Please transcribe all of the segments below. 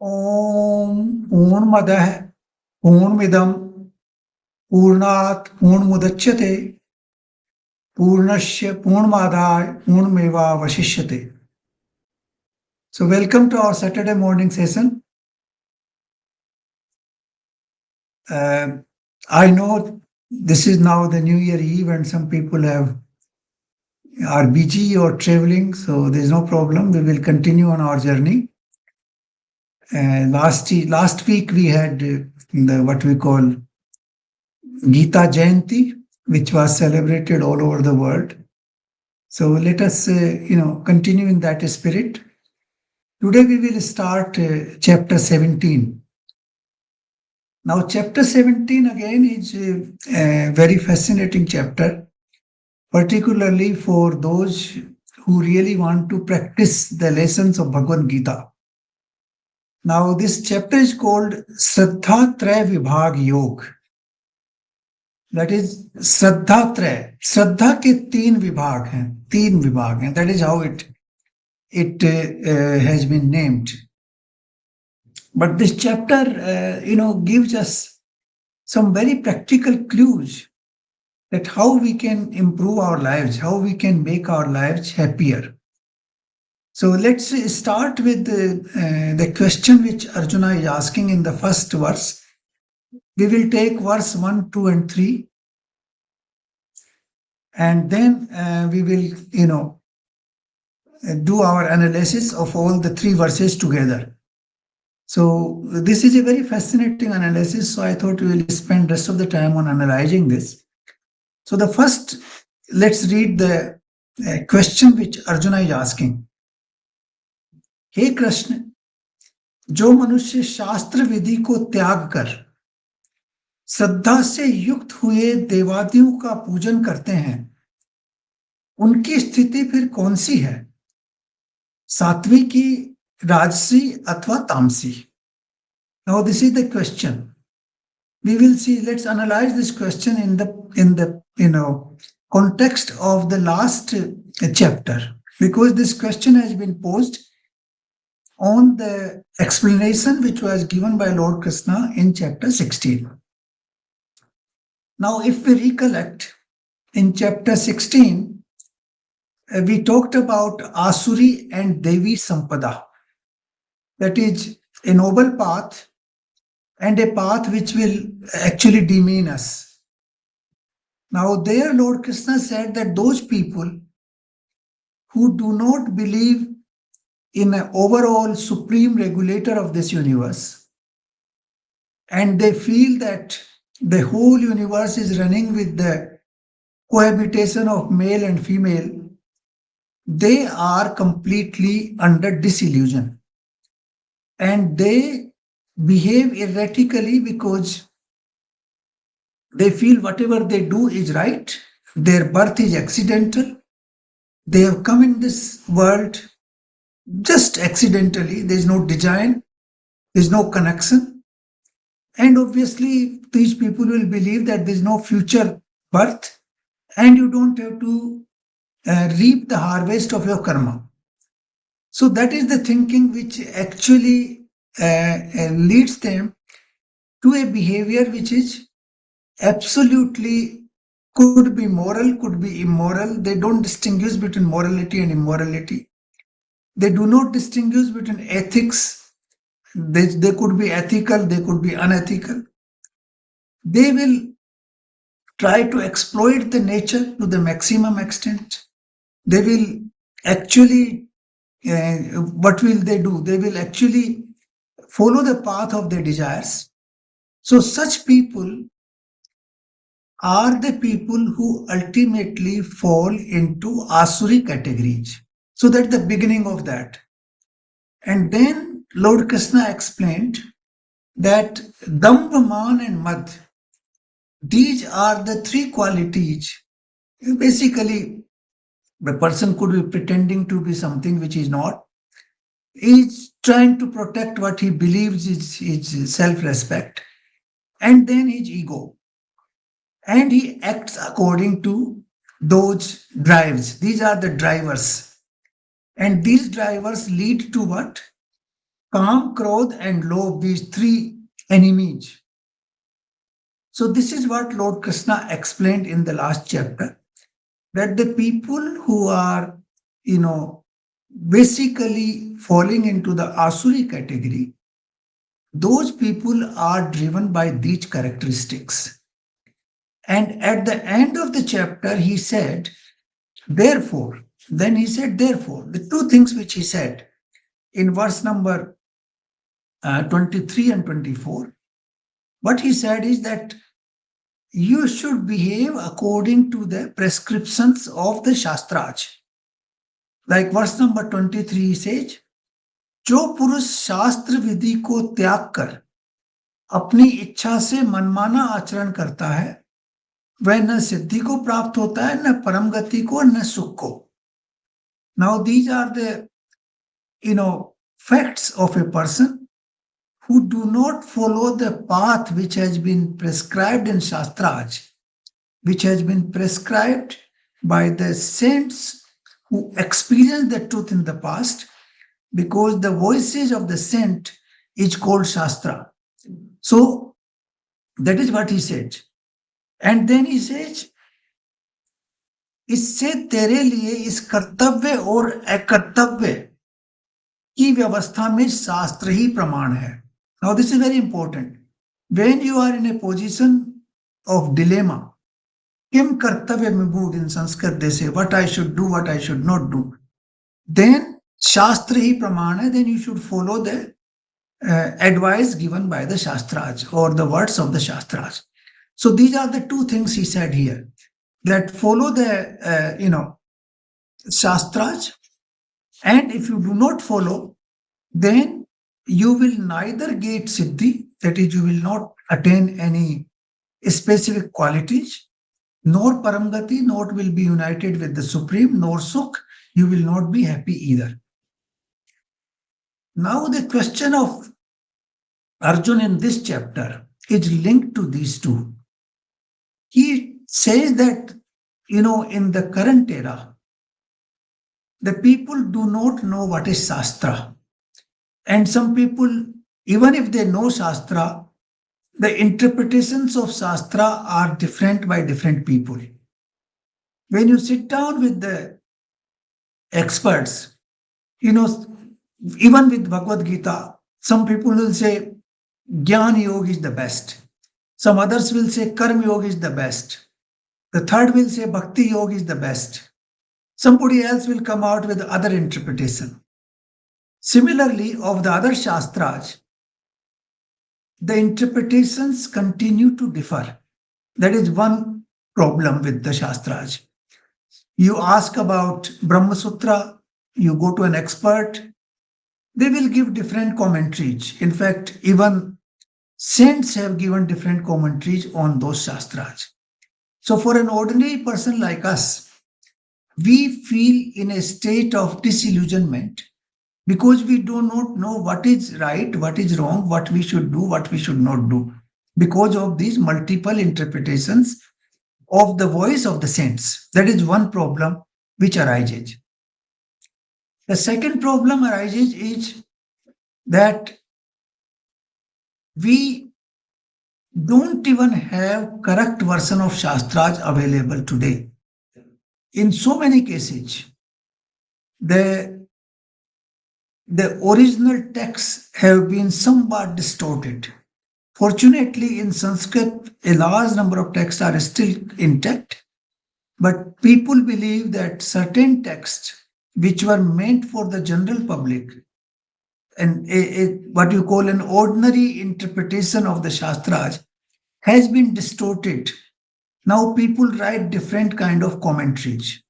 ओम पूर्णमदः पूर्णमिदं पूर्णात् पूर्णमुदच्यते पूर्णस्य पूर्णमादाय पूर्णमेवावशिष्यते. So welcome to our Saturday morning session. I know this is now the New Year Eve and some people are busy or traveling, so there's no problem. We will continue on our journey. Last week we had what we call Gita Jayanti, which was celebrated all over the world. So let us, continue in that spirit. Today we will start chapter 17. Now, chapter 17 again is a very fascinating chapter, particularly for those who really want to practice the lessons of Bhagavad Gita. Now, this chapter is called Shraddha Traya Vibhaga Yoga. That is Shraddha Traya. Shraddha के तीन विभाग हैं. That is how it has been named. But this chapter, gives us some very practical clues that how we can improve our lives, how we can make our lives happier. So let's start with the question which Arjuna is asking in the first verse. We will take verse 1, 2, and 3. And then we will, do our analysis of all the three verses together. So this is a very fascinating analysis. So I thought we will spend rest of the time on analyzing this. So the first, let's read the question which Arjuna is asking. हे कृष्ण, जो मनुष्य शास्त्र विधि को त्याग कर श्रद्धा से युक्त हुए देवादियों का पूजन करते हैं, उनकी स्थिति फिर कौन सी है, सात्विकी, राजसी अथवा तामसी? Now this is the question. We will see. Let's analyze this question in the context of the last chapter, because this question has been posed on the explanation which was given by Lord Krishna in chapter 16. Now, if we recollect, in chapter 16, we talked about Asuri and Devi Sampada. That is a noble path and a path which will actually demean us. Now, there Lord Krishna said that those people who do not believe in an overall supreme regulator of this universe, and they feel that the whole universe is running with the cohabitation of male and female, they are completely under disillusion. And they behave erratically because they feel whatever they do is right. Their birth is accidental. They have come in this world just accidentally. There is no design. There is no connection. And obviously, these people will believe that there is no future birth and you don't have to reap the harvest of your karma. So that is the thinking which actually leads them to a behavior which is absolutely could be moral, could be immoral. They don't distinguish between morality and immorality. They do not distinguish between ethics. They could be ethical, they could be unethical. They will try to exploit the nature to the maximum extent. They will actually, what will they do? They will actually follow the path of their desires. So such people are the people who ultimately fall into Asuri categories. So that's the beginning of that. And then Lord Krishna explained that Dambha, Man and Mad, these are the three qualities. Basically, the person could be pretending to be something which is not. He's trying to protect what he believes is his self-respect, and then his ego. And he acts according to those drives. These are the drivers. And these drivers lead to what? Calm, Krodh, and Lobh, these three enemies. So, this is what Lord Krishna explained in the last chapter, that the people who are, you know, basically falling into the Asuri category, those people are driven by these characteristics. And at the end of the chapter, he said, therefore, then he said, therefore, the two things which he said in verse number 23 and 24, what he said is that you should behave according to the prescriptions of the Shastras. Like verse number 23 says, जो पुरुष शास्त्र विधि को त्याग कर अपनी इच्छा से मनमाना आचरण करता है वह न सिद्धि को प्राप्त होता है न परम गति को न सुख को. Now these are the facts of a person who do not follow the path which has been prescribed in Shastras, which has been prescribed by the saints who experienced the truth in the past, because the voices of the saint is called Shastra. So that is what he said. And then he says, इससे तेरे लिए इस कर्तव्य और अकर्तव्य की व्यवस्था में शास्त्र ही प्रमाण है. Now this is very important. When you are in a position of dilemma, किम कर्तव्य में mood in Sanskrit they say, what I should do, what I should not do. Then Shastra hi praman hai, then you should follow the advice given by the Shastras or the words of the Shastras. So these are the two things he said here, that follow the Shastras, and if you do not follow, then you will neither get Siddhi, that is, you will not attain any specific qualities, nor Paramgati, nor will be united with the Supreme, nor Sukh, you will not be happy either. Now the question of Arjun in this chapter is linked to these two. He says that, in the current era, the people do not know what is Shastra. And some people, even if they know Shastra, the interpretations of Shastra are different by different people. When you sit down with the experts, even with Bhagavad Gita, some people will say Jnana Yoga is the best. Some others will say Karma Yoga is the best. The third will say Bhakti Yoga is the best. Somebody else will come out with other interpretation. Similarly, of the other Shastras, the interpretations continue to differ. That is one problem with the Shastras. You ask about Brahma Sutra, you go to an expert, they will give different commentaries. In fact, even saints have given different commentaries on those Shastras. So for an ordinary person like us, we feel in a state of disillusionment because we do not know what is right, what is wrong, what we should do, what we should not do, because of these multiple interpretations of the voice of the saints. That is one problem which arises. The second problem arises is that we don't even have correct version of Shastras available today. In so many cases, the original texts have been somewhat distorted. Fortunately, in Sanskrit, a large number of texts are still intact, but people believe that certain texts which were meant for the general public and what you call an ordinary interpretation of the Shastras has been distorted. Now people write different kind of commentaries.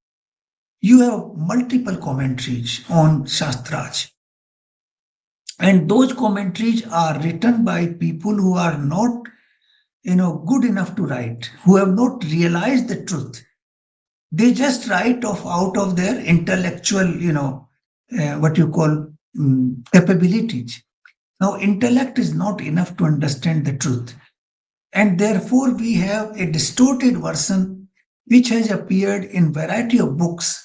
You have multiple commentaries on Shastras. And those commentaries are written by people who are not, good enough to write, who have not realized the truth. They just write out of their intellectual, what you call capabilities. Now, intellect is not enough to understand the truth. And therefore, we have a distorted version which has appeared in variety of books.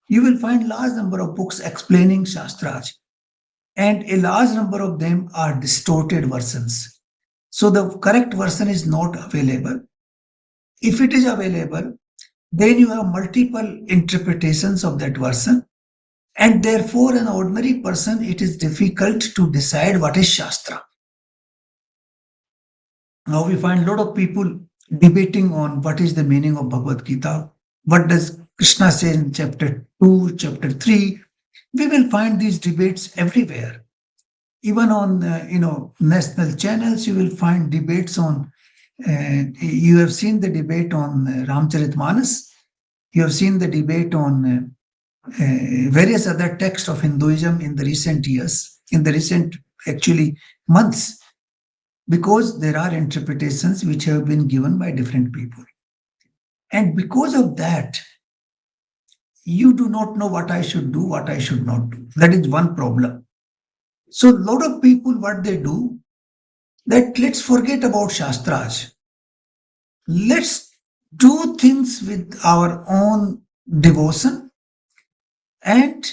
You will find large number of books explaining Shastras. and a large number of them are distorted versions. So the correct version is not available. If it is available, then you have multiple interpretations of that version, and therefore an ordinary person, it is difficult to decide what is Shastra. Now we find a lot of people debating on what is the meaning of Bhagavad Gita. What does Krishna say in chapter 2, chapter 3? We will find these debates everywhere. Even on national channels, you will find debates on. You have seen the debate on Ramcharitmanas. You have seen the debate on various other texts of Hinduism in the recent years, in the recent actually months, because there are interpretations which have been given by different people. And because of that, you do not know what I should do, what I should not do. That is one problem. So, a lot of people, what they do, that let's forget about Shastras. Let's do things with our own devotion. And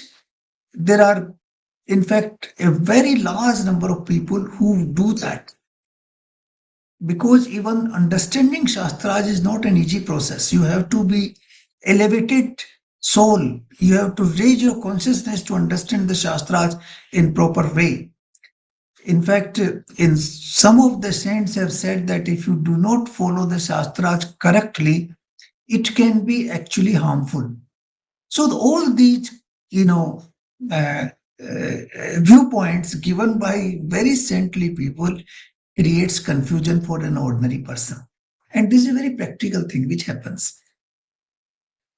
there are, in fact, a very large number of people who do that. Because even understanding Shastras is not an easy process. You have to be elevated soul. You have to raise your consciousness to understand the Shastras in proper way. In fact, in some of the saints have said that if you do not follow the Shastras correctly, it can be actually harmful. So all these, you know, uh, viewpoints given by very saintly people creates confusion for an ordinary person. And this is a very practical thing which happens.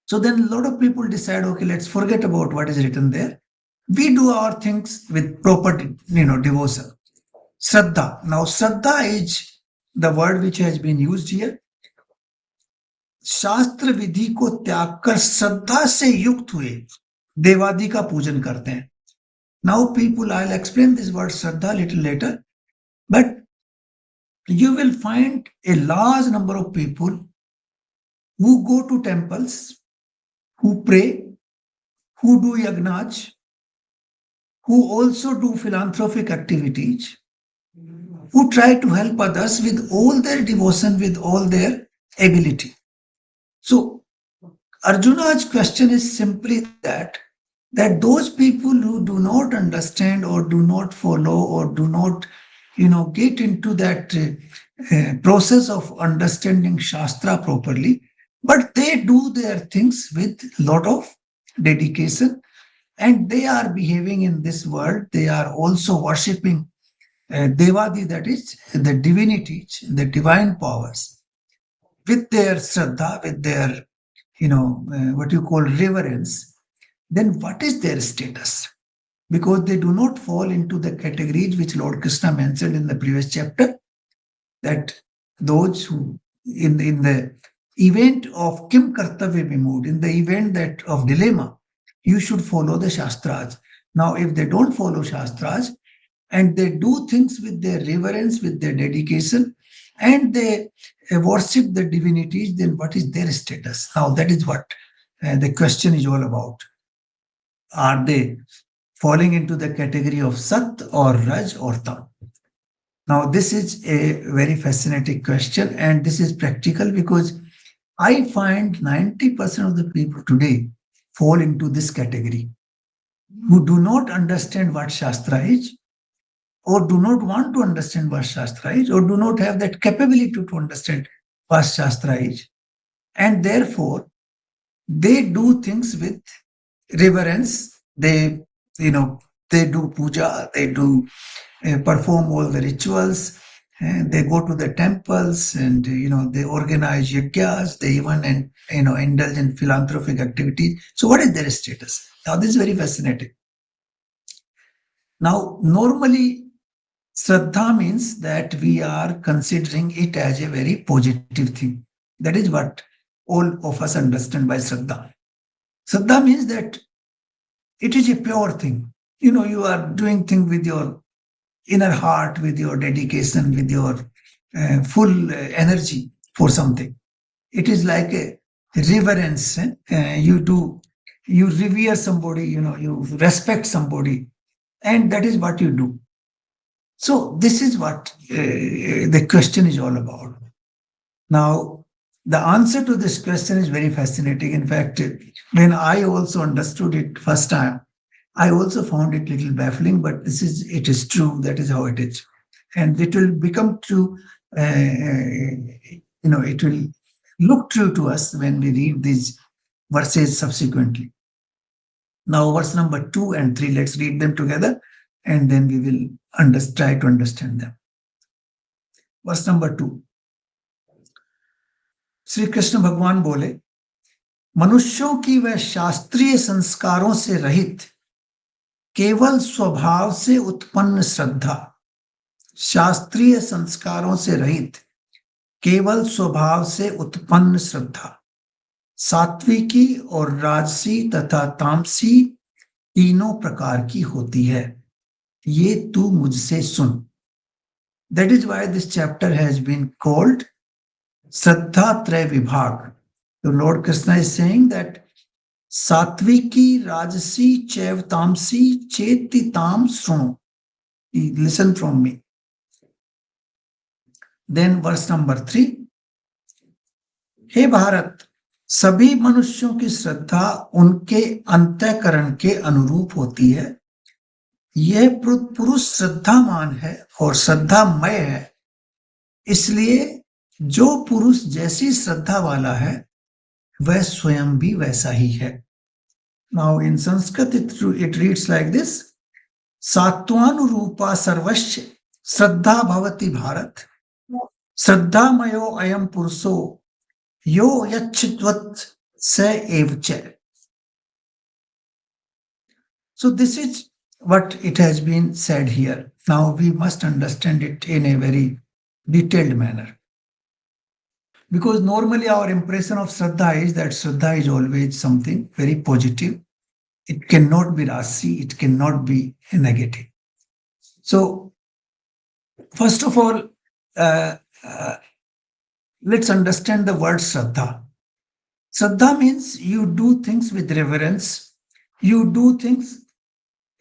So then a lot of people decide, okay, let's forget about what is written there. We do our things with proper, devotion. Shraddha. Now, Shraddha is the word which has been used here. शास्त्र विधि को त्याग कर श्रद्धा से युक्त हुए देवादि का पूजन करते हैं. Now, people, I'll explain this word Shraddha a little later, but you will find a large number of people who go to temples, who pray, who do yagnas, who also do philanthropic activities, who try to help others with all their devotion, with all their ability. So Arjuna's question is simply that those people who do not understand or do not follow or do not get into that process of understanding Shastra properly, but they do their things with lot of dedication, and they are behaving in this world. They are also worshipping Devadi, that is the divinities, the divine powers, with their Shraddha, with their what you call reverence. Then what is their status? Because they do not fall into the categories which Lord Krishna mentioned in the previous chapter, that those who in the event of Kim Kartavya Vimud, in the event that of dilemma, you should follow the Shastras. Now, if they don't follow Shastras and they do things with their reverence, with their dedication, and they worship the divinities, then what is their status? Now, that is what the question is all about. Are they falling into the category of Sat or Raj or Tam? Now, this is a very fascinating question, and this is practical because I find 90% of the people today fall into this category, who do not understand what Shastra is, or do not want to understand what Shastra is, or do not have that capability to understand what Shastra is. And therefore, they do things with reverence. They do puja, they do perform all the rituals, and they go to the temples, and they organize yajnas. They even indulge in philanthropic activities. So, what is their status? Now, this is very fascinating. Now, normally, Shraddha means that we are considering it as a very positive thing. That is what all of us understand by Shraddha. Shraddha means that it is a pure thing. You are doing things with your inner heart, with your dedication, with your full energy for something. It is like a reverence. You revere somebody, you respect somebody. and that is what you do. So this is what the question is all about. Now, the answer to this question is very fascinating. In fact, when I also understood it first time, I also found it little baffling, but it is true. That is how it is. And it will become true, it will look true to us when we read these verses subsequently. Now, verse number 2 and 3, let's read them together and then we will try to understand them. Verse number 2. Shri Krishna भगवान बोले, मनुष्यों की वह शास्त्रीय संस्कारों से रहित केवल स्वभाव से उत्पन्न श्रद्धा, शास्त्रीय संस्कारों से रहित केवल स्वभाव से उत्पन्न श्रद्धा, सात्विकी और राजसी तथा तामसी तीनों प्रकार की होती है, ये तू मुझसे सुन. That is why this chapter has been called Shraddha Traya Vibhaga. So Lord Krishna is saying that Satviki, Rajasi, Chaiv Tamsi, Cheti Tam Srum. Listen from me. Then verse number 3. हे भारत, सभी मनुष्यों की श्रद्धा उनके अंतःकरण के अनुरूप होती है. यह पुरुष श्रद्धामान है और श्रद्धामय है, इसलिए जो पुरुष जैसी श्रद्धा वाला है वह स्वयं भी वैसा ही है. Now in Sanskrit it reads like this: सात्वानुरूपा सर्वस्य श्रद्धा भवति भारत, श्रद्धामयो अयम पुरुषो यो यच्छित्वत् स एव च. So this is what it has been said here. Now we must understand it in a very detailed manner. Because normally our impression of Shraddha is that Shraddha is always something very positive. It cannot be rasi, it cannot be negative. So, first of all, let's understand the word Shraddha. Shraddha means you do things with reverence, you do things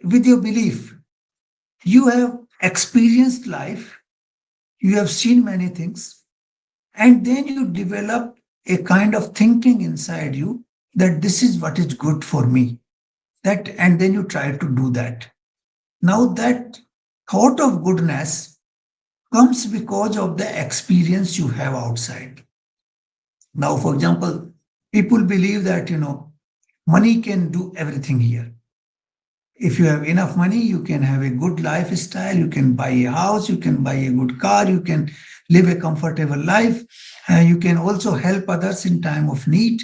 with your belief. You have experienced life, you have seen many things, and then you develop a kind of thinking inside you that this is what is good for me. And then you try to do that. Now that thought of goodness comes because of the experience you have outside. Now, for example, people believe that, money can do everything here. If you have enough money, you can have a good lifestyle, you can buy a house, you can buy a good car, you can live a comfortable life, you can also help others in time of need.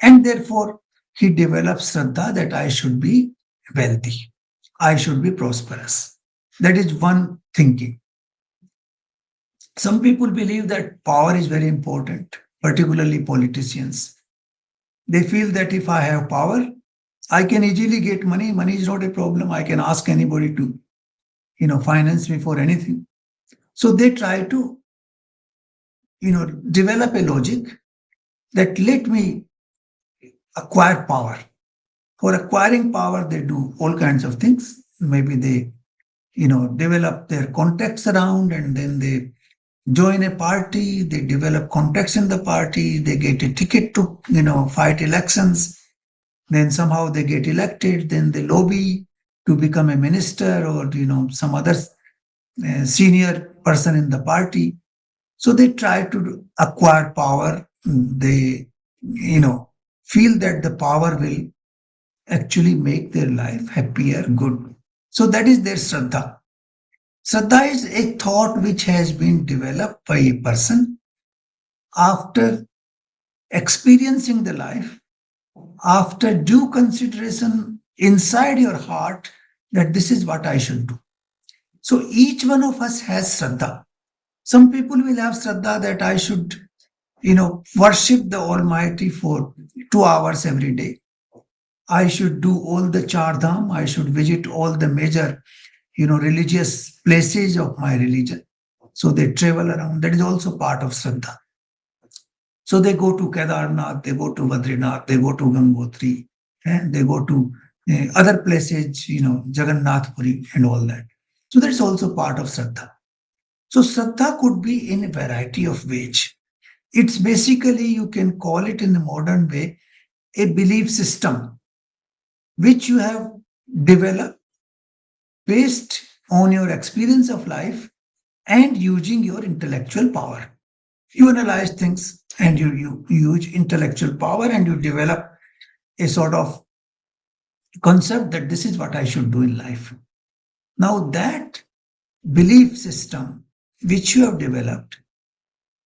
And therefore, he develops Shraddha that I should be wealthy, I should be prosperous. That is one thinking. Some people believe that power is very important, particularly politicians. They feel that if I have power, I can easily get money. Money is not a problem. I can ask anybody to, finance me for anything. So they try to, develop a logic that let me acquire power. For acquiring power, they do all kinds of things. Maybe they, develop their contacts around and then they join a party, they develop contacts in the party, they get a ticket to, fight elections. Then somehow they get elected, then they lobby to become a minister or, some other senior person in the party. So they try to acquire power. They, feel that the power will actually make their life happier, good. So that is their Shraddha. Shraddha is a thought which has been developed by a person after experiencing the life, after due consideration inside your heart that this is what I should do. So each one of us has Shraddha. Some people will have Shraddha that I should, worship the Almighty for 2 hours every day. I should do all the Char Dham. I should visit all the major, religious places of my religion. So they travel around. That is also part of Shraddha. So they go to Kedarnath, they go to Badrinath, they go to Gangotri, and they go to other places, Jagannath Puri and all that. So that's also part of Shraddha. So Shraddha could be in a variety of ways. It's basically, you can call it in the modern way, a belief system which you have developed based on your experience of life and using your intellectual power. You analyze things and you use intellectual power and you develop a sort of concept that this is what I should do in life. Now, that belief system which you have developed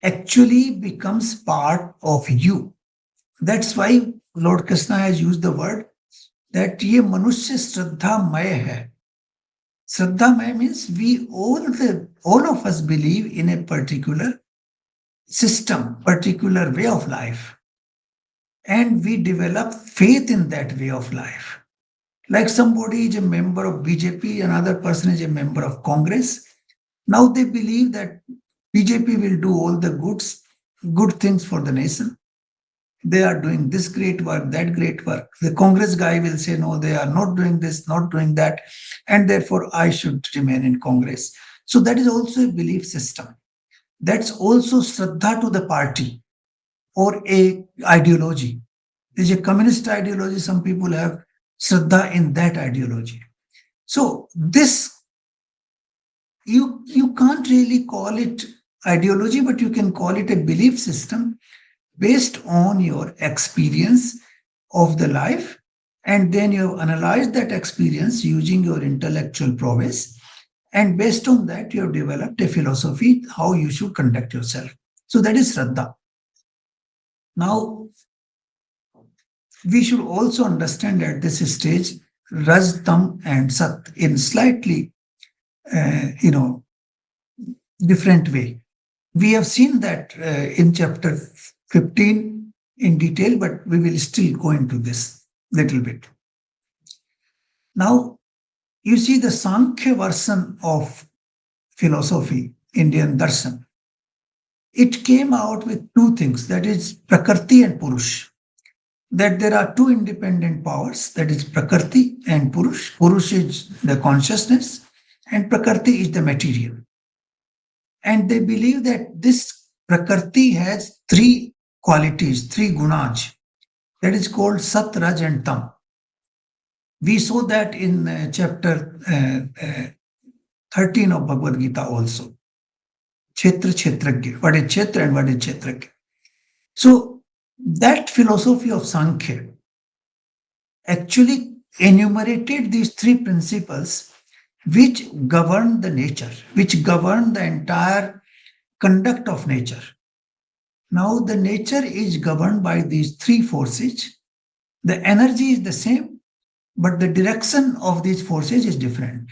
actually becomes part of you. That's why Lord Krishna has used the word that ye manushya shraddha maya hai. Shraddha maya means all of us believe in a particular system, particular way of life, and we develop faith in that way of life. Like somebody is a member of BJP, another person is a member of Congress. Now they believe that BJP will do all the good things for the nation. They are doing this great work, that great work. The Congress guy will say, no, they are not doing this, not doing that, and therefore I should remain in Congress. So that is also a belief system. That's also Shraddha to the party or a ideology. There's a communist ideology, some people have Shraddha in that ideology. So this, you can't really call it ideology, but you can call it a belief system based on your experience of the life, and then you analyze that experience using your intellectual prowess, and based on that you have developed a philosophy how you should conduct yourself. So that is Shraddha. Now we should also understand at this stage Raj, Tam and Sat in slightly uh, you know different way. We have seen that in chapter 15 in detail, but we will still go into this little bit. Now, you see the Sankhya version of philosophy, Indian darshan. It came out with two things, that is Prakriti and Purush. That there are two independent powers, that is Prakriti and Purush. Purush is the consciousness, and Prakriti is the material. And they believe that this Prakriti has three qualities, three gunas. That is called Sat, Raj, and Tam. We saw that in chapter 13 of Bhagavad Gita also. Kshetra, Kshetragya. What is Kshetra and what is Kshetragya? So that philosophy of Sankhya actually enumerated these three principles which govern the nature, which govern the entire conduct of nature. Now, the nature is governed by these three forces. The energy is the same, but the direction of these forces is different.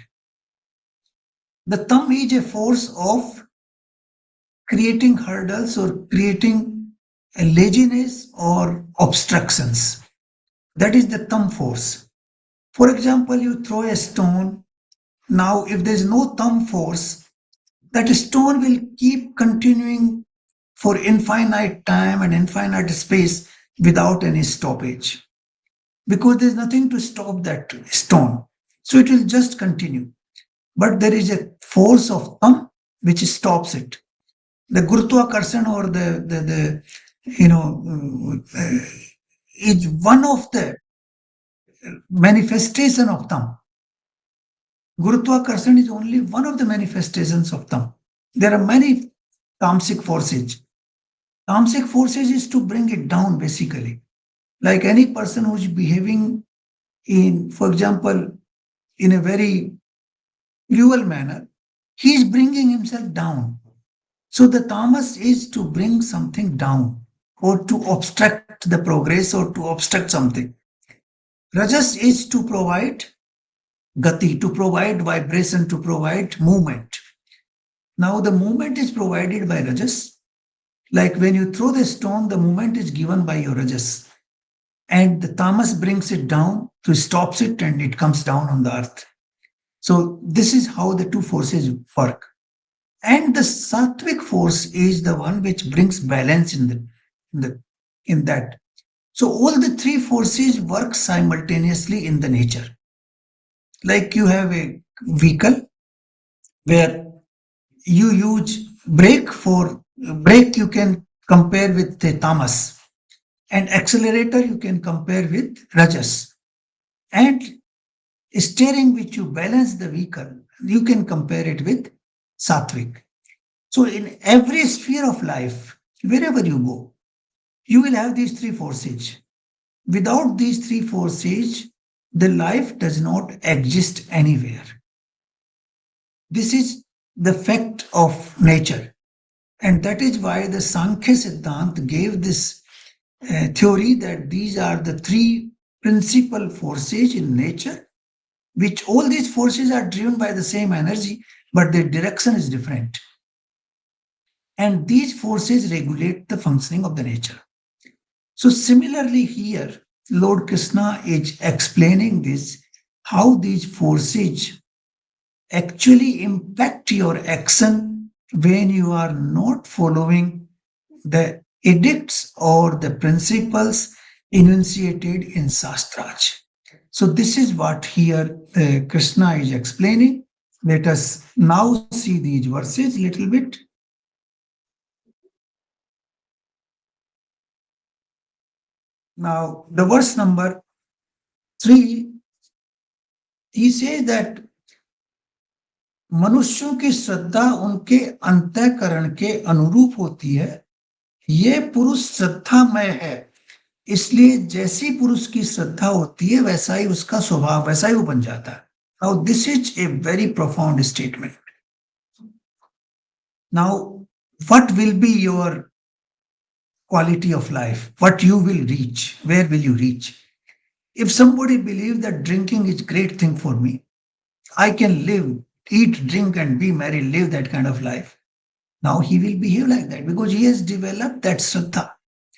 The thumb is a force of creating hurdles or creating a laziness or obstructions. That is the thumb force. For example, you throw a stone. Now, if there is no thumb force, that stone will keep continuing for infinite time and infinite space without any stoppage, because there's nothing to stop that stone. So it will just continue. But there is a force of thumb which stops it. The Gurutvakarsan or the is one of the manifestation of thumb. Gurutvakarsan is only one of the manifestations of thumb. There are many tamasic forces. Tamasic forces is to bring it down basically. Like any person who is behaving in, for example, in a very cruel manner, he is bringing himself down. So the tamas is to bring something down or to obstruct the progress or to obstruct something. Rajas is to provide gati, to provide vibration, to provide movement. Now the movement is provided by Rajas. Like when you throw the stone, the movement is given by your Rajas. And the tamas brings it down, to stops it, and it comes down on the earth. So this is how the two forces work. And the sattvic force is the one which brings balance in that. So all the three forces work simultaneously in the nature. Like you have a vehicle where you use brake you can compare with the tamas, and accelerator you can compare with rajas, and steering which you balance the vehicle you can compare it with sattvic. So in every sphere of life, wherever you go, you will have these three forces. Without these three forces, the life does not exist anywhere. This is the fact of nature. And that is why the Sankhya Siddhant gave this theory that these are the three principal forces in nature, which all these forces are driven by the same energy, but their direction is different. And these forces regulate the functioning of the nature. So, similarly, here, Lord Krishna is explaining this how these forces actually impact your action when you are not following the edicts or the principles enunciated in Shastras. So, this is what here Krishna is explaining. Let us now see these verses little bit. Now, the verse number 3, he says that मनुष्यों की श्रद्धा उनके अंतःकरण के अनुरूप होती है, ये पुरुष श्रद्धामय है, इसलिए जैसी पुरुष की श्रद्धा होती है वैसा ही उसका स्वभाव, वैसा ही वो बन जाता है. Now this is a very profound statement. Now what will be your quality of life, what you will reach, where will you reach? If somebody believes that drinking is great thing for me, I can live, eat, drink and be merry, live that kind of life. Now he will behave like that because he has developed that Shraddha.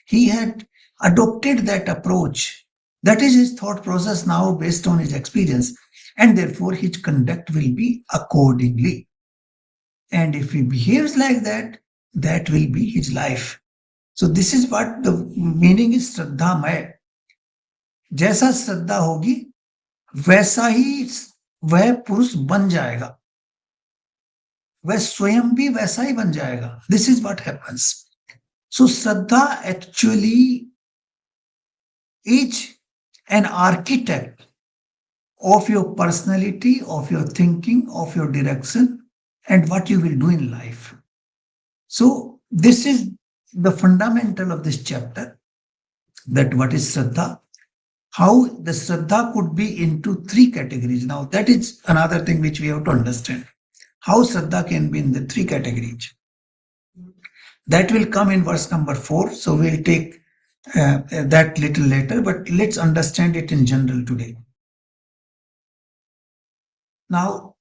He had adopted that approach. That is his thought process now based on his experience. And therefore his conduct will be accordingly. And if he behaves like that, that will be his life. So this is what the meaning is Shraddhamay. जैसा श्रद्धा होगी वैसा ही वह पुरुष बन जाएगा, वह स्वयं भी वैसा ही बन जाएगा. This is what happens. So Shraddha actually is an architect of your personality, of your thinking, of your direction, and what you will do in life. So, this is the fundamental of this chapter, that what is Shraddha, how the Shraddha could be into three categories. Now, that is another thing which we have to understand. How Shraddha can be in the three categories. That will come in verse number 4. So, we'll take that little later, but let's understand it in general today. Now,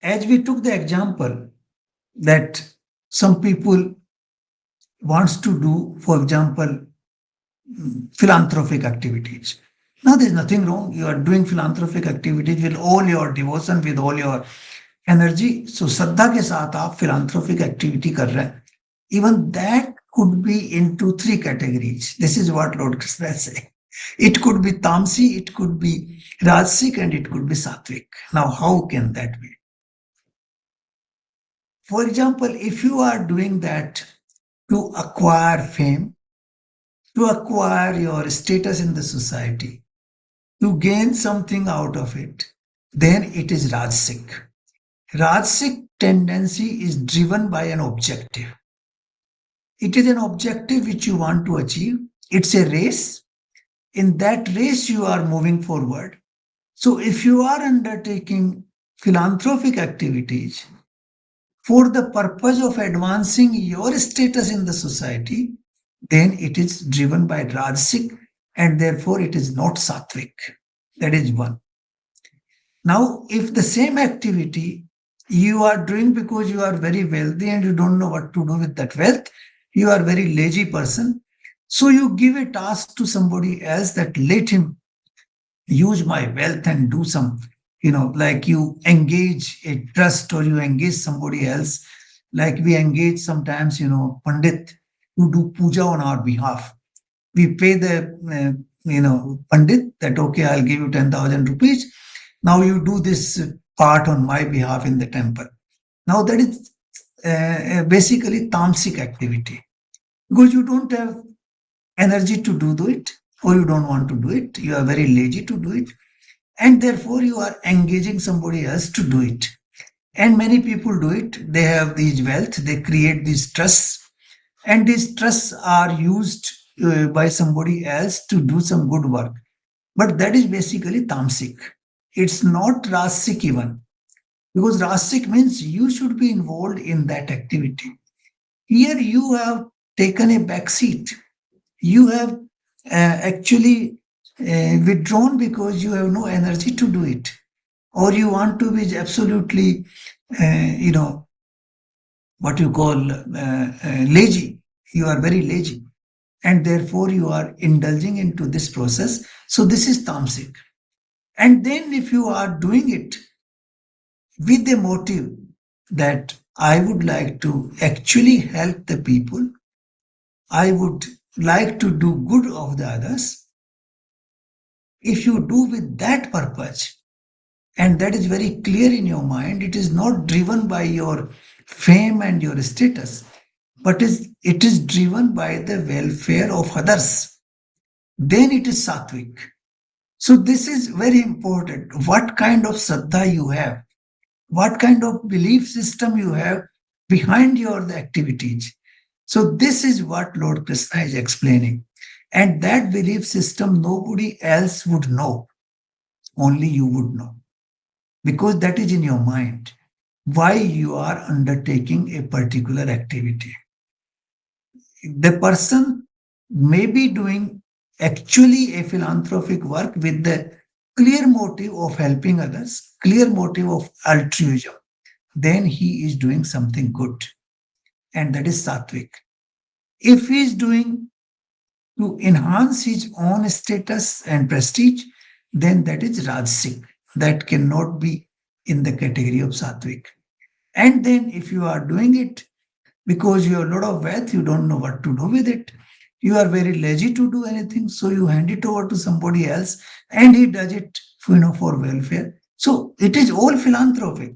as we took the example that some people wants to do, for example, philanthropic activities. Now, there's nothing wrong. You are doing philanthropic activities with all your devotion, with all your energy. So, श्रद्धा के साथ आप philanthropic activity कर रहे हैं. Even that could be into three categories. This is what Lord Krishna is saying. It could be tamsi, it could be rajasic, and it could be sattvic. Now, how can that be? For example, if you are doing that to acquire fame, to acquire your status in the society, to gain something out of it, then it is Rajasic. Rajasic tendency is driven by an objective. It is an objective which you want to achieve. It's a race. In that race, you are moving forward. So, if you are undertaking philanthropic activities for the purpose of advancing your status in the society, then it is driven by Rajasic and therefore it is not Sattvic. That is one. Now, if the same activity you are doing because you are very wealthy and you don't know what to do with that wealth, you are a very lazy person, so you give a task to somebody else that let him use my wealth and do some, like you engage a trust or you engage somebody else, like we engage sometimes, Pandit to do puja on our behalf. We pay the pandit that, okay, I'll give you 10,000 rupees. Now you do this part on my behalf in the temple. Now that is basically tamasic activity, because you don't have energy to do it, or you don't want to do it. You are very lazy to do it, and therefore you are engaging somebody else to do it. And many people do it. They have these wealth, they create these trusts, and these trusts are used by somebody else to do some good work. But that is basically tamasic. It's not rasic even, because rasic means you should be involved in that activity. Here you have taken a back seat. You have actually withdrawn because you have no energy to do it, or you want to be absolutely, you know, what you call lazy. You are very lazy, and therefore you are indulging into this process. So this is tamasic. And then if you are doing it with a motive that I would like to actually help the people, I would like to do good of the others. If you do with that purpose, and that is very clear in your mind, it is not driven by your fame and your status, but it is driven by the welfare of others, then it is sattvic. So this is very important. What kind of Shraddha you have, what kind of belief system you have behind your the activities. So this is what Lord Krishna is explaining. And that belief system nobody else would know, only you would know, because that is in your mind. Why you are undertaking a particular activity. The person may be doing actually a philanthropic work with the clear motive of helping others, clear motive of altruism. Then he is doing something good, and that is sattvic. If he is doing to enhance his own status and prestige, then that is rajasic. That cannot be in the category of sattvic. And then if you are doing it because you have a lot of wealth, you don't know what to do with it. You are very lazy to do anything, so you hand it over to somebody else, and he does it, for welfare. So it is all philanthropic.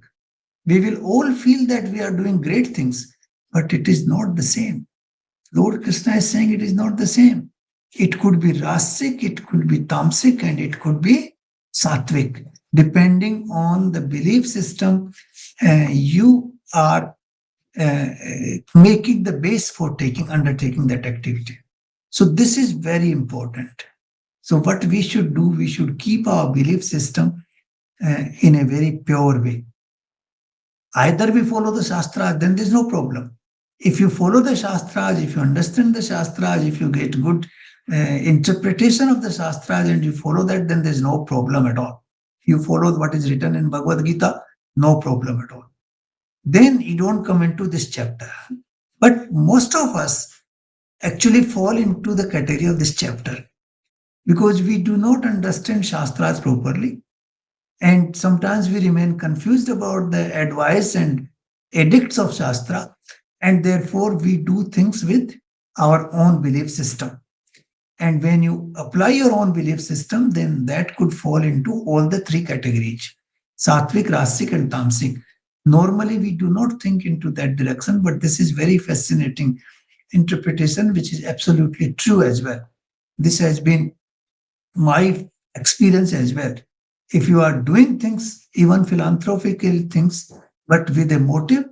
We will all feel that we are doing great things, but it is not the same. Lord Krishna is saying it is not the same. It could be rasic, it could be tamasic, and it could be sattvic, depending on the belief system you are making the base for undertaking that activity. So this is very important. So what we should do, we should keep our belief system in a very pure way. Either we follow the Shastras, then there's no problem. If you follow the Shastras, if you understand the Shastras, if you get good interpretation of the Shastras and you follow that, then there's no problem at all. You follow what is written in Bhagavad Gita, no problem at all. Then you don't come into this chapter. But most of us actually fall into the category of this chapter because we do not understand Shastras properly. And sometimes we remain confused about the advice and edicts of Shastra, and therefore we do things with our own belief system. And when you apply your own belief system, then that could fall into all the three categories: Sattvic, Rasic, and Tamasic. Normally, we do not think into that direction, but this is very fascinating interpretation, which is absolutely true as well. This has been my experience as well. If you are doing things, even philanthropical things, but with a motive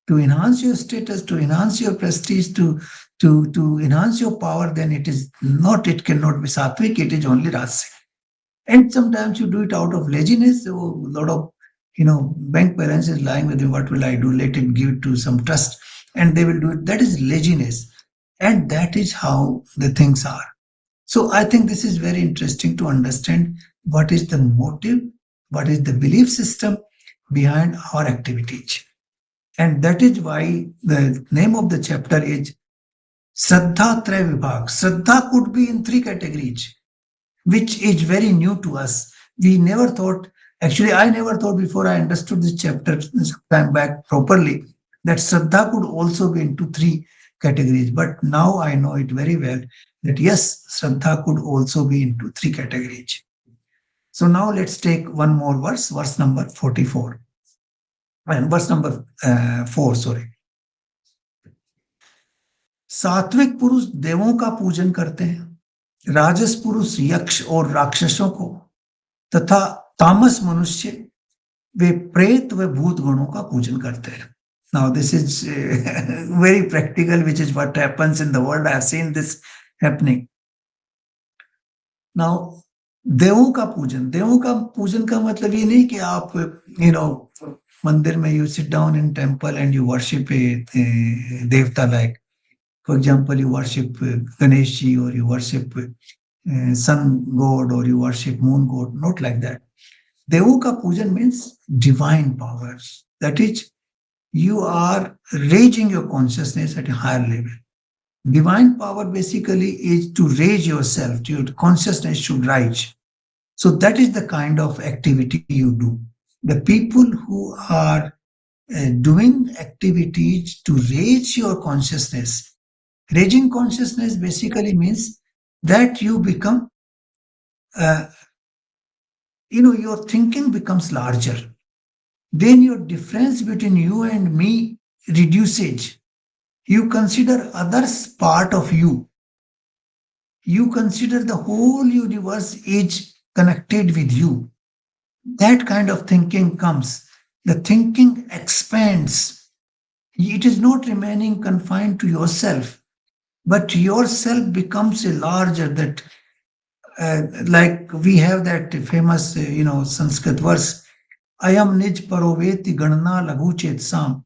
to enhance your status, to enhance your prestige, to enhance your power, then it is not, it cannot be sattvic, it is only rasic. And sometimes you do it out of laziness. So a lot of bank balance is lying with you. What will I do? Let him give it to some trust, and they will do it. That is laziness, and that is how the things are. So I think this is very interesting to understand what is the motive, what is the belief system behind our activities. And that is why the name of the chapter is Shraddha Traya Vibhaga. Shraddha could be in three categories, which is very new to us. We never thought, actually, I never thought before I understood this chapter some time back properly, that Shraddha could also be into three categories. But now I know it very well that yes, Shraddha could also be into three categories. So now let's take one more verse number 44. And verse number 4, sorry. सात्विक पुरुष देवों का पूजन करते हैं, राजस पुरुष यक्ष और राक्षसों को, तथा तामस मनुष्य वे प्रेत व भूत गणों का पूजन करते हैं. Now this is very practical, which is what happens in the world. I have seen this happening. Now देवों का पूजन का मतलब ये नहीं कि आप मंदिर में you sit down in temple and you worship a देवता, like for example you worship Ganesh ji, or you worship sun god, or you worship moon god. Not like that. देवों का पूजन means divine powers. That is, you are raising your consciousness at a higher level. Divine power basically is to raise yourself, your consciousness should rise. So that is the kind of activity you do. The people who are doing activities to raise your consciousness, raising consciousness basically means that you become, your thinking becomes larger. Then your difference between you and me reduces. You consider others part of you. You consider the whole universe is connected with you. That kind of thinking comes. The thinking expands. It is not remaining confined to yourself, but yourself becomes a larger, that like we have that famous Sanskrit verse, ayam nij paroveti ganna laghu chetsam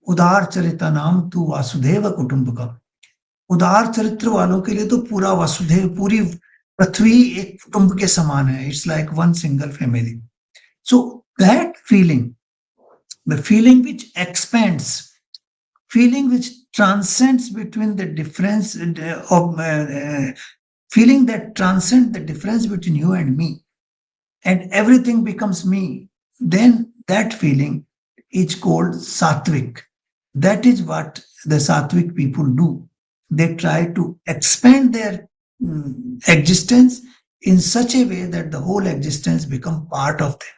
उदार चरिता नाम तू वासुदेव कुटुंबकम. उदार चरित्र वालों के लिए तो पूरा वासुदेव, पूरी पृथ्वी एक कुटुंब के समान है. It's like one single family. So that feeling, the feeling which expands, feeling which transcends between the difference feeling that transcends the difference between you and me, and everything becomes me, then that feeling is called sattvic. That is what the sattvic people do. They try to expand their existence in such a way that the whole existence become part of them.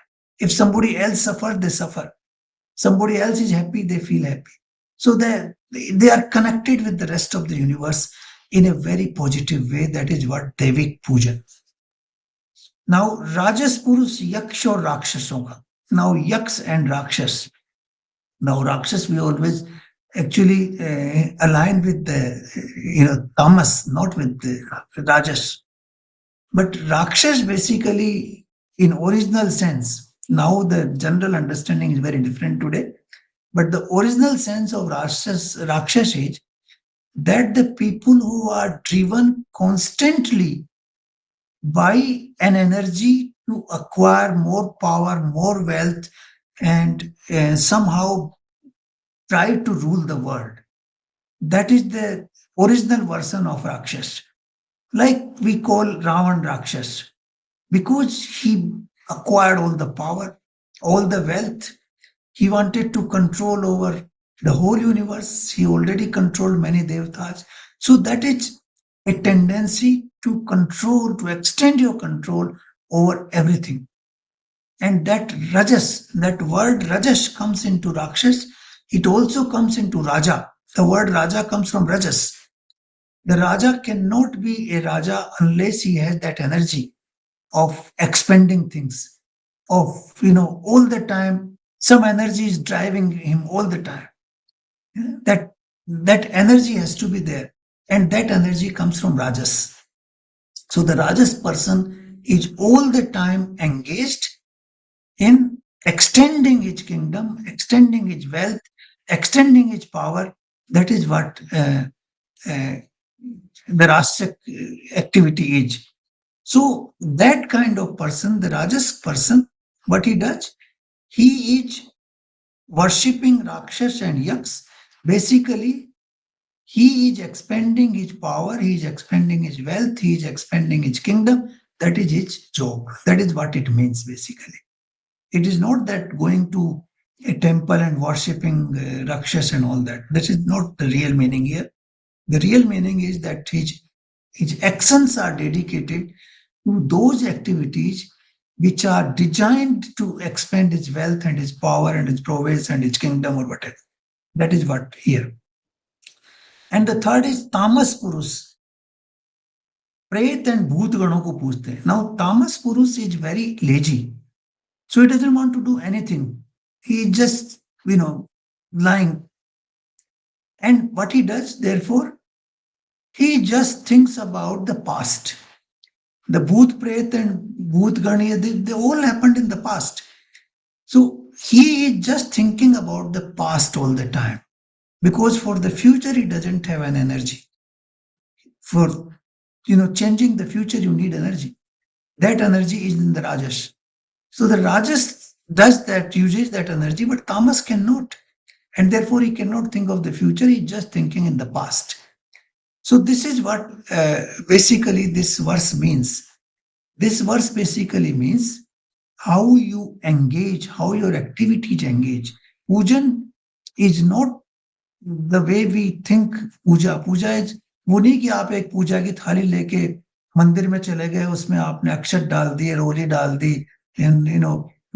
If somebody else suffers, they suffer. Somebody else is happy, they feel happy. So they are connected with the rest of the universe in a very positive way. That is what Devik Pujan. Now, Rajas Purus, Yaksh or Rakshasonga. Now, Yaks and Rakshas. Now, Rakshas we always actually align with the tamas, not with the Rajas. But Rakshas basically, in original sense, now the general understanding is very different today. But the original sense of Rakshas is that the people who are driven constantly by an energy to acquire more power, more wealth, and somehow try to rule the world. That is the original version of Rakshas. Like we call Ravan Rakshas, because he acquired all the power, all the wealth. He wanted to control over the whole universe. He already controlled many devatas. So that is a tendency to control, to extend your control over everything. And that Rajas, that word Rajas comes into Rakshas. It also comes into Raja. The word Raja comes from Rajas. The Raja cannot be a Raja unless he has that energy of expanding things, of, all the time, some energy is driving him all the time. That energy has to be there. And that energy comes from Rajas. So the Rajas person is all the time engaged in extending his kingdom, extending his wealth, extending his power. That is what the Rajasic activity is. So that kind of person, the Rajas person, what he does, he is worshipping Rakshas and Yaks. Basically, he is expanding his power, he is expanding his wealth, he is expanding his kingdom. That is his job. That is what it means basically. It is not that going to a temple and worshipping Rakshas and all that. That is not the real meaning here. The real meaning is that his actions are dedicated to those activities which are designed to expand his wealth and his power and his prowess and his kingdom or whatever. That is what here. And the third is tamas purus. प्रेत and भूत गणों को पूछते हैं. Now tamas purus is very lazy, so he doesn't want to do anything. He is just, lying. And what he does, therefore, he just thinks about the past. The Bhoot Pret and Bhoot Gani, they all happened in the past. So he is just thinking about the past all the time, because for the future he doesn't have an energy. For changing the future, you need energy. That energy is in the Rajas. So the Rajas does that, uses that energy, but Tamas cannot. And therefore he cannot think of the future, he's just thinking in the past. So this is what basically this verse means. This verse basically means how you engage, how your activities engage. Pujan is not the way we think puja. Puja is वो नहीं कि आप एक पूजा की थाली लेके मंदिर में चले गए, उसमें आपने अक्षत डाल दिए, रोली डाल दी, and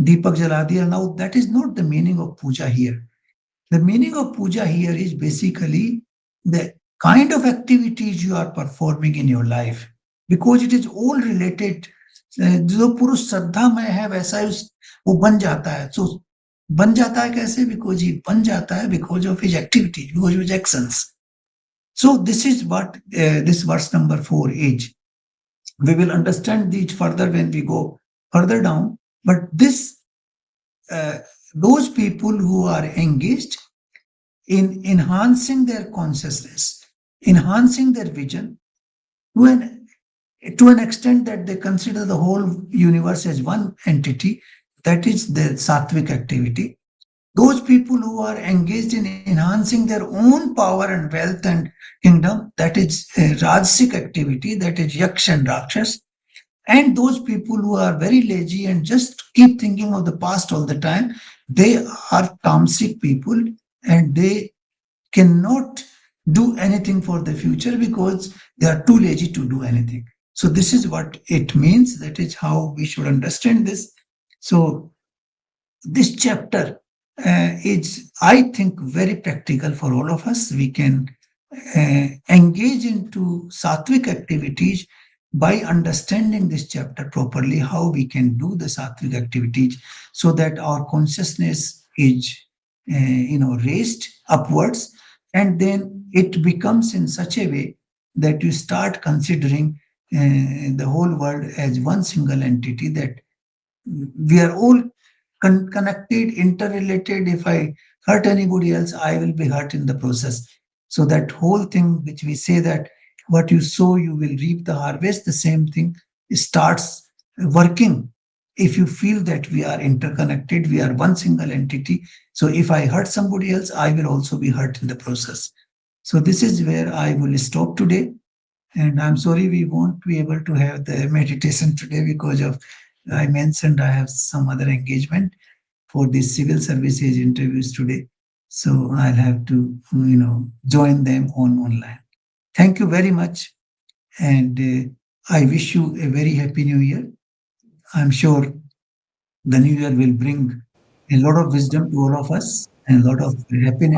दीपक जला दिया. Now that is not the meaning of puja here. The meaning of puja here is basically the kind of activities you are performing in your life, because it is all related. जो पुरुष श्रद्धा में है वैसा ही वो बन जाता है. So बन जाता है कैसे? Because he बन जाता है because of his activities, because of his actions. So this is what this verse number 4 is. We will understand these further when we go further down. But this, those people who are engaged in enhancing their consciousness, enhancing their vision to an extent that they consider the whole universe as one entity, that is the sattvic activity. Those people who are engaged in enhancing their own power and wealth and kingdom, that is a rajasic activity, that is yaksh and rakshas. And those people who are very lazy and just keep thinking of the past all the time, they are tamasic people, and they cannot do anything for the future because they are too lazy to do anything. So this is what it means. That is how we should understand this. So this chapter is, I think, very practical for all of us. We can engage into sattvic activities by understanding this chapter properly, how we can do the sattvic activities so that our consciousness is raised upwards, and then it becomes in such a way that you start considering the whole world as one single entity, that we are all connected, interrelated. If I hurt anybody else, I will be hurt in the process. So that whole thing which we say, that what you sow, you will reap the harvest, the same thing starts working. If you feel that we are interconnected, we are one single entity. So if I hurt somebody else, I will also be hurt in the process. So this is where I will stop today. And I'm sorry we won't be able to have the meditation today because of, I mentioned I have some other engagement for the civil services interviews today. So I'll have to, join them online. Thank you very much. And I wish you a very happy new year. I'm sure the new year will bring a lot of wisdom to all of us and a lot of happiness.